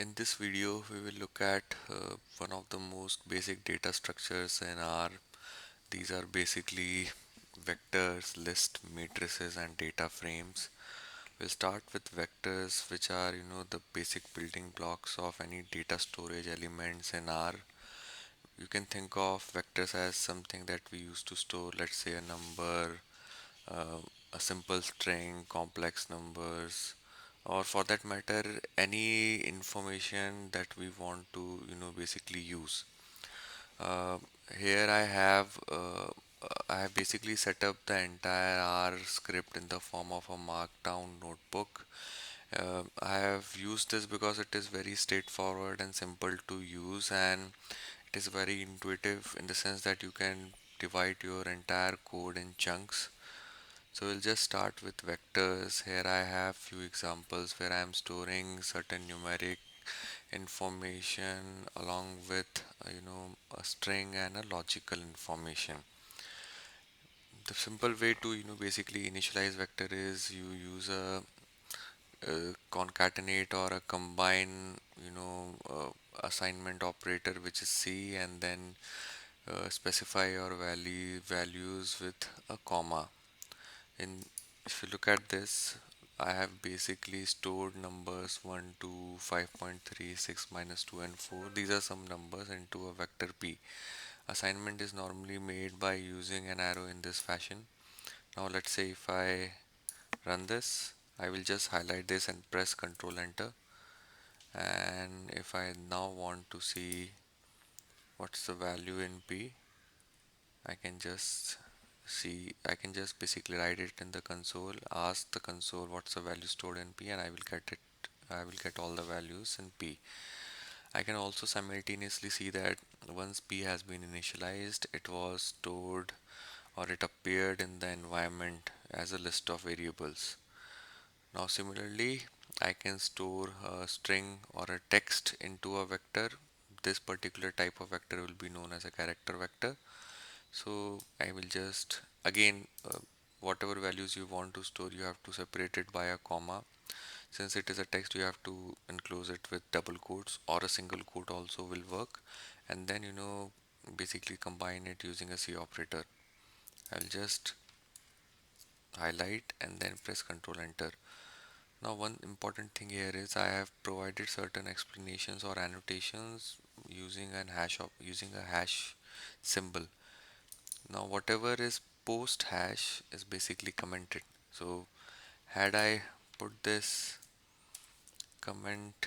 In this video, we will look at one of the most basic data structures in R. These are basically vectors, list, matrices, and data frames. We'll start with vectors, which are the basic building blocks of any data storage elements in R. You can think of vectors as something that we use to store, let's say, a number, uh, a simple string, complex numbers, or for that matter, any information that we want to, basically use. Uh, Here I have basically set up the entire R script in the form of a markdown notebook. I have used this because it is very straightforward and simple to use, and it is very intuitive in the sense that you can divide your entire code in chunks. So we'll just start with vectors. Here I have few examples where I am storing certain numeric information along with a string and a logical information. The simple way to basically initialize vector is you use a concatenate or a combine assignment operator, which is C, and then specify your values with a comma. In If you look at this, I have basically stored numbers 1 to 5.3, 6, minus 2 and 4. These are some numbers into a vector P. Assignment is normally made by using an arrow in this fashion. Now let's say if I run this, I will just highlight this and press Ctrl Enter. And if I now want to see what's the value in P, I can just I can just basically write it in the console, ask the console what's the value stored in P, and I will get all the values in P. I can also simultaneously see that once P has been initialized, it was stored or it appeared in the environment as a list of variables. Now similarly, I can store a string or a text into a vector. This particular type of vector will be known as a character vector. So I will just again whatever values you want to store, you have to separate it by a comma. Since it is a text, you have to enclose it with double quotes, or a single quote also will work, and then basically combine it using a C operator. I'll just highlight and then press Ctrl Enter. Now one important thing here is I have provided certain explanations or annotations using a hash symbol. Now whatever is post hash is basically commented. So had I put this comment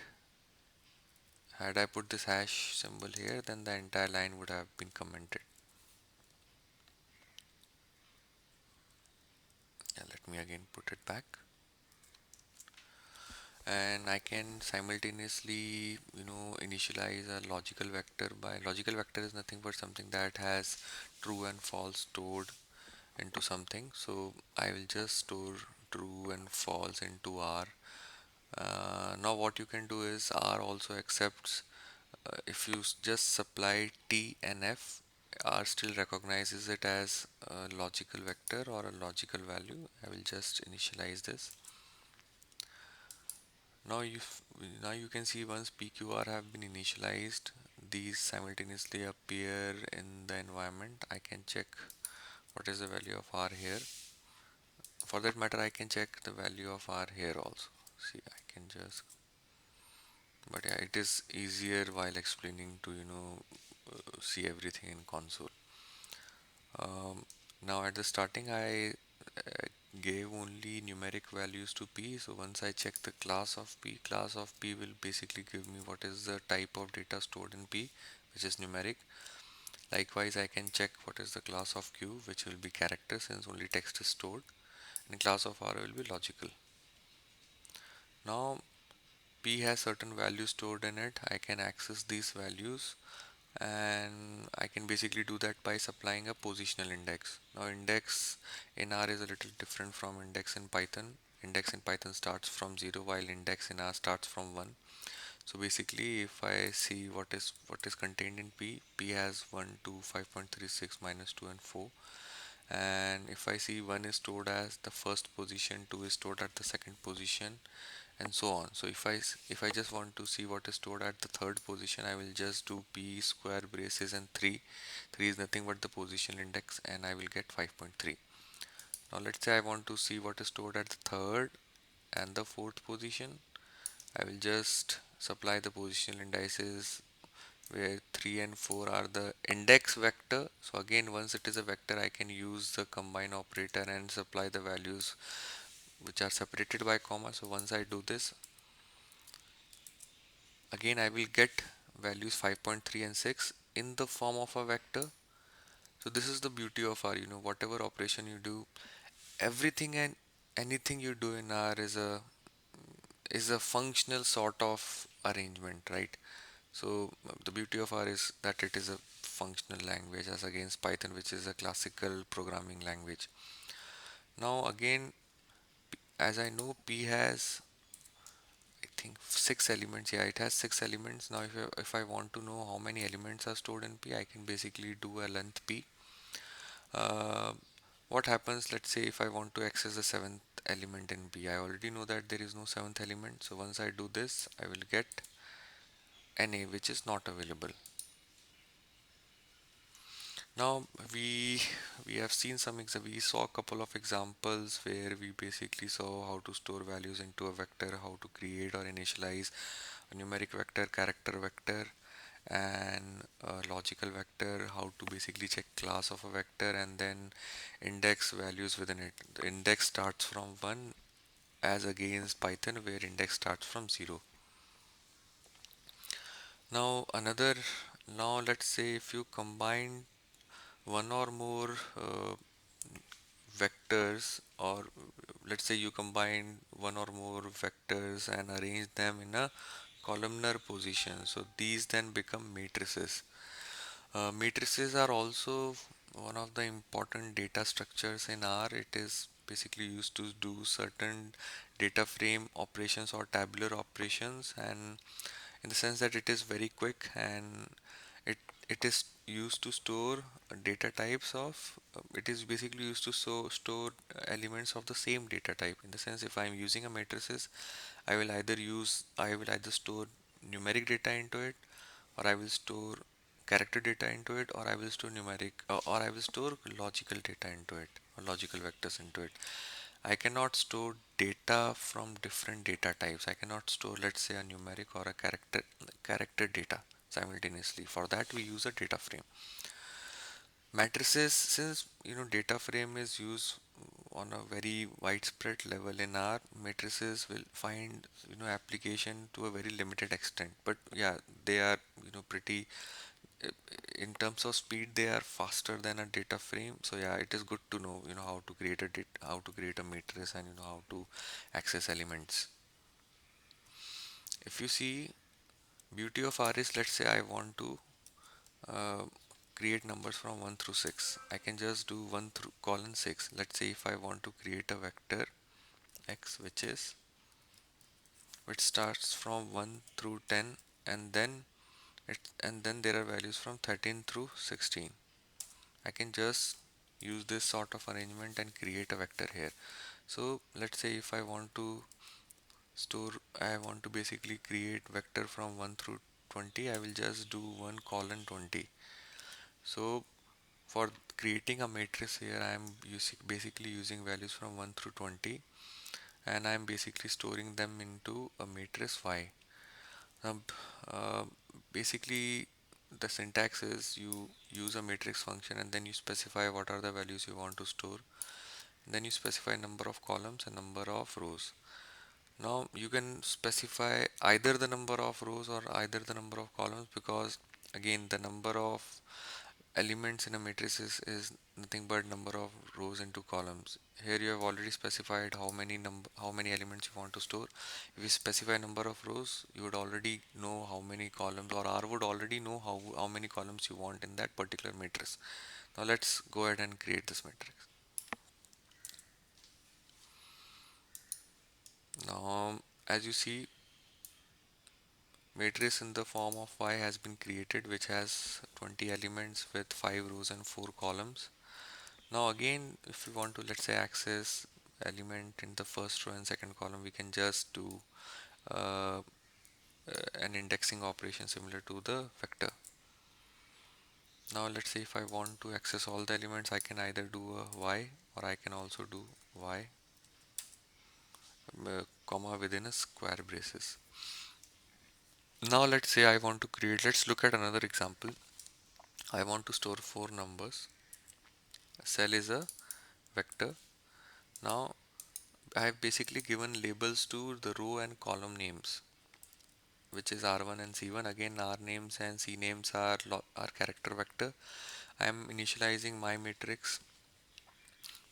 had I put this hash symbol here, then the entire line would have been commented. And let me again put it back. And I can simultaneously initialize a logical vector. By logical vector is nothing but something that has true and false stored into something. So I will just store true and false into R. Now what you can do is R also accepts if you just supply T and F, R still recognizes it as a logical vector or a logical value. I will just initialize this. Now now you can see once PQR have been initialized, these simultaneously appear in the environment. I can check what is the value of R here. For that matter, I can check the value of R here also. See, I can just, but yeah, it is easier while explaining to see everything in console. Now at the starting, I gave only numeric values to P. So once I check the class of P will basically give me what is the type of data stored in P, which is numeric. Likewise, I can check what is the class of Q, which will be character since only text is stored, and class of R will be logical. Now P has certain values stored in it. I can access these values, and I can basically do that by supplying a positional index. Now index in R is a little different from index in Python. Index in Python starts from 0 while index in R starts from 1. So basically if I see what is contained in P, P has 1 to 5.36 minus 2 and 4, and if I see 1 is stored as the first position, 2 is stored at the second position, and so on. So if I just want to see what is stored at the third position, I will just do p square braces and 3. 3 is nothing but the position index, and I will get 5.3. Now let's say I want to see what is stored at the third and the fourth position. I will just supply the positional indices where 3 and 4 are the index vector. So again, once it is a vector, I can use the combine operator and supply the values which are separated by comma. So once I do this, again I will get values 5.3 and 6 in the form of a vector. So this is the beauty of R, whatever operation you do, everything and anything you do in R is a functional sort of arrangement, right? So the beauty of R is that it is a functional language as against Python, which is a classical programming language. Now again, as I know, P has, I think, 6 elements. Yeah, it has 6 elements. Now if I want to know how many elements are stored in P, I can basically do a length P. Uh, what happens, let's say if I want to access the seventh element in P, I already know that there is no seventh element. So once I do this, I will get NA, which is not available. Now we have seen we saw a couple of examples where we basically saw how to store values into a vector, how to create or initialize a numeric vector, character vector, and a logical vector, how to basically check class of a vector and then index values within it. The index starts from 1 as against Python where index starts from 0. Now another, now let's say if you combine one or more vectors, or let's say you combine one or more vectors and arrange them in a columnar position, so these then become matrices. Matrices are also one of the important data structures in R. It is basically used to do certain data frame operations or tabular operations, and in the sense that it is very quick, and it it is used to store data types of it is basically used to store elements of the same data type. In the sense, if I'm using a matrices, I will either store numeric data into it, or I will store character data into it, or I will store or I will store logical data into it, or logical vectors into it. I cannot store data from different data types. I cannot store, let's say, a numeric or a character data simultaneously. For that, we use a data frame. Matrices, since data frame is used on a very widespread level in R, matrices will find application to a very limited extent. But yeah, they are pretty uh, in terms of speed, they are faster than a data frame. So yeah, it is good to know how to create how to create a matrix, and how to access elements. If you see, beauty of R is, let's say I want to uh, create numbers from 1 through 6. I can just do 1 through colon 6. Let's say if I want to create a vector x which starts from 1 through 10, and then there are values from 13 through 16. I can just use this sort of arrangement and create a vector here. So let's say if I want to basically create vector from 1 through 20, I will just do 1 colon 20. So for creating a matrix here, I am basically using values from 1 through 20, and I am basically storing them into a matrix Y. Now, uh, basically, the syntax is you use a matrix function and then you specify what are the values you want to store. Then you specify number of columns and number of rows. Now you can specify either the number of rows or either the number of columns, because again the number of elements in a matrix is nothing but number of rows into columns. Here you have already specified how many elements you want to store. If you specify number of rows, you would already know how many columns, or R would already know how many columns you want in that particular matrix. Now let's go ahead and create this matrix. Now as you see, matrix in the form of Y has been created, which has 20 elements with 5 rows and 4 columns. Now again, if we want to, let's say, access element in the first row and second column, we can just do uh, an indexing operation similar to the vector. Now let's say if I want to access all the elements, I can either do a y, or I can also do y comma within a square braces. Now let's say I want to create, let's look at another example. I want to store four numbers. Cell is a vector. Now I have basically given labels to the row and column names, which is R1 and C1. Again, R names and C names are character vector. I am initializing my matrix,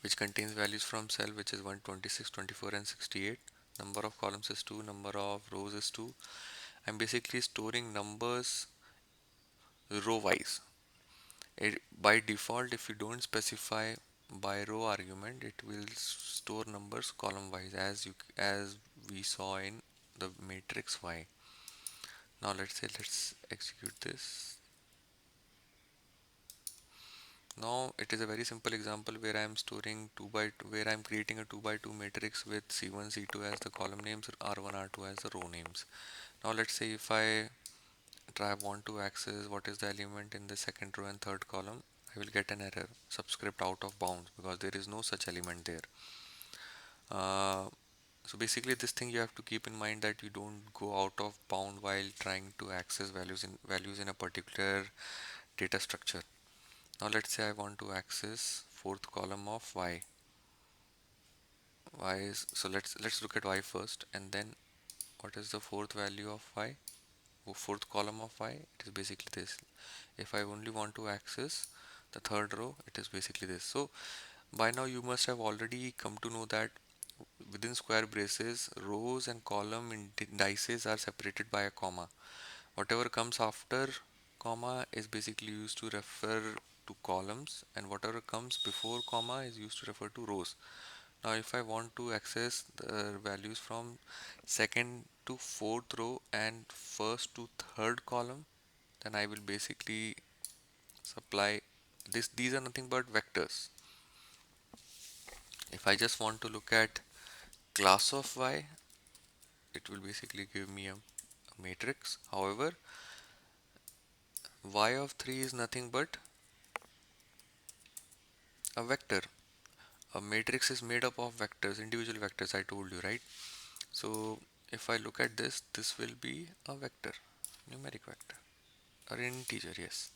which contains values from cell, which is 126, 24, and 68. Number of columns is 2, number of rows is 2. I'm basically storing numbers row wise. By default, if you don't specify by row argument, it will store numbers column wise, as we saw in the matrix Y. Now let's execute this. Now it is a very simple example where I am storing 2 by 2, where I am creating a 2 by 2 matrix with C1 C2 as the column names, R1 R2 as the row names. Now let's say if I want to access what is the element in the second row and third column, I will get an error, subscript out of bounds, because there is no such element there. uh, so basically this thing you have to keep in mind, that you don't go out of bound while trying to access values in a particular data structure. Now let's say I want to access fourth column of y is, so let's look at y first, and then what is the fourth value of y, fourth column of y, it is basically this. If I only want to access the third row, it is basically this. So by now you must have already come to know that within square braces, rows and column indices are separated by a comma. Whatever comes after comma is basically used to refer to columns, and whatever comes before comma is used to refer to rows. Now if I want to access the values from second to fourth row and first to third column, then I will basically supply this. These are nothing but vectors. If I just want to look at class of y, it will basically give me a matrix. However, y of 3 is nothing but a vector. A matrix is made up of vectors, individual vectors, I told you, right? So if I look at this will be a vector, numeric vector, or integer, yes.